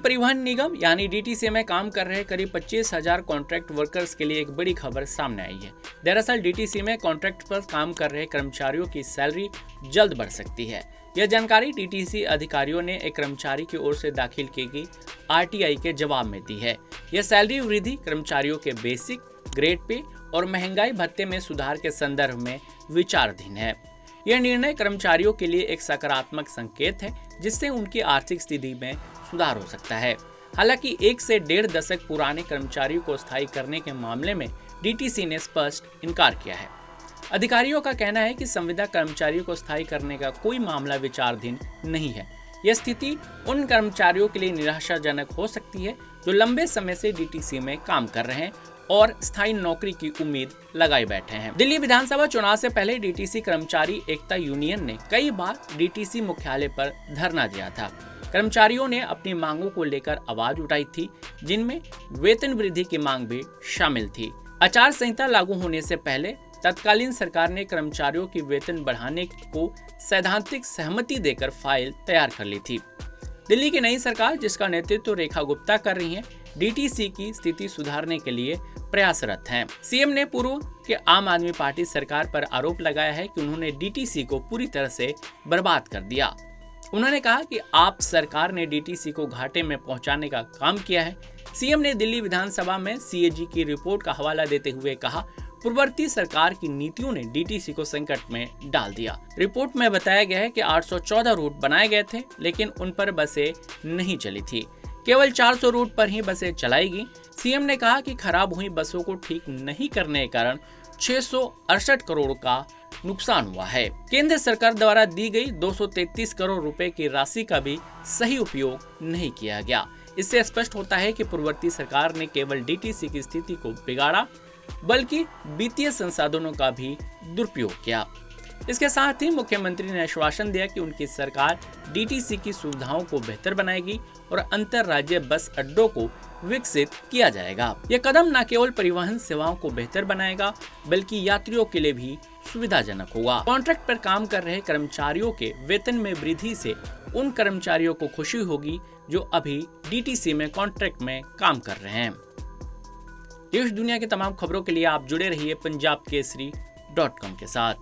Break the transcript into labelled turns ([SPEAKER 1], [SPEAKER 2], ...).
[SPEAKER 1] परिवहन निगम यानी डीटीसी में काम कर रहे करीब 25,000 कॉन्ट्रैक्ट वर्कर्स के लिए एक बड़ी खबर सामने आई है। दरअसल डीटीसी में कॉन्ट्रैक्ट पर काम कर रहे कर्मचारियों की सैलरी जल्द बढ़ सकती है। यह जानकारी डीटीसी अधिकारियों ने एक कर्मचारी की ओर से दाखिल की गई आरटीआई के जवाब में दी है। यह सैलरी वृद्धि कर्मचारियों के बेसिक, ग्रेड पे और महंगाई भत्ते में सुधार के संदर्भ में विचाराधीन है। यह निर्णय कर्मचारियों के लिए एक सकारात्मक संकेत है, जिससे उनकी आर्थिक स्थिति में सुधार हो सकता है। हालांकि 1 से 1.5 दशक पुराने कर्मचारियों को स्थायी करने के मामले में डीटीसी ने स्पष्ट इनकार किया है। अधिकारियों का कहना है कि संविदा कर्मचारियों को स्थायी करने का कोई मामला विचाराधीन नहीं है। यह स्थिति उन कर्मचारियों के लिए निराशाजनक हो सकती है जो लंबे समय से डीटीसी में काम कर रहे हैं और स्थायी नौकरी की उम्मीद लगाए बैठे हैं। दिल्ली विधानसभा चुनाव से पहले डीटीसी कर्मचारी एकता यूनियन ने कई बार डीटीसी मुख्यालय पर धरना दिया था। कर्मचारियों ने अपनी मांगों को लेकर आवाज उठाई थी, जिनमें वेतन वृद्धि की मांग भी शामिल थी। आचार संहिता लागू होने से पहले तत्कालीन सरकार ने कर्मचारियों की वेतन बढ़ाने को सैद्धांतिक सहमति देकर फाइल तैयार कर ली थी। दिल्ली की नई सरकार, जिसका नेतृत्व रेखा गुप्ता कर रही है, डीटीसी की स्थिति सुधारने के लिए प्रयासरत हैं। सीएम ने पूर्व के आम आदमी पार्टी सरकार पर आरोप लगाया है कि उन्होंने डीटीसी को पूरी तरह से बर्बाद कर दिया। उन्होंने कहा कि आप सरकार ने डीटीसी को घाटे में पहुंचाने का काम किया है। सीएम ने दिल्ली विधानसभा में सीएजी की रिपोर्ट का हवाला देते हुए कहा, पूर्ववर्ती सरकार की नीतियों ने डीटीसी को संकट में डाल दिया। रिपोर्ट में बताया गया है कि 814 रूट बनाए गए थे, लेकिन उन पर बसें नहीं चली थी। केवल 400 रूट पर ही बसें चलाई गई। सीएम ने कहा कि खराब हुई बसों को ठीक नहीं करने के कारण 668 करोड़ का नुकसान हुआ है। केंद्र सरकार द्वारा दी गई 233 करोड़ रुपए की राशि का भी सही उपयोग नहीं किया गया। इससे स्पष्ट होता है कि पूर्ववर्ती सरकार ने केवल डीटीसी की स्थिति को बिगाड़ा, बल्कि वित्तीय संसाधनों का भी दुरुपयोग किया। इसके साथ ही मुख्यमंत्री ने आश्वासन दिया कि उनकी सरकार डीटीसी की सुविधाओं को बेहतर बनाएगी और अंतरराज्यीय बस अड्डों को विकसित किया जाएगा। यह कदम न केवल परिवहन सेवाओं को बेहतर बनाएगा, बल्कि यात्रियों के लिए भी सुविधाजनक होगा। कॉन्ट्रैक्ट पर काम कर रहे कर्मचारियों के वेतन में वृद्धि से उन कर्मचारियों को खुशी होगी जो अभी डीटीसी में कॉन्ट्रैक्ट में काम कर रहे हैं। देश दुनिया की तमाम खबरों के लिए आप जुड़े रहिए पंजाबकेसरी.com के साथ।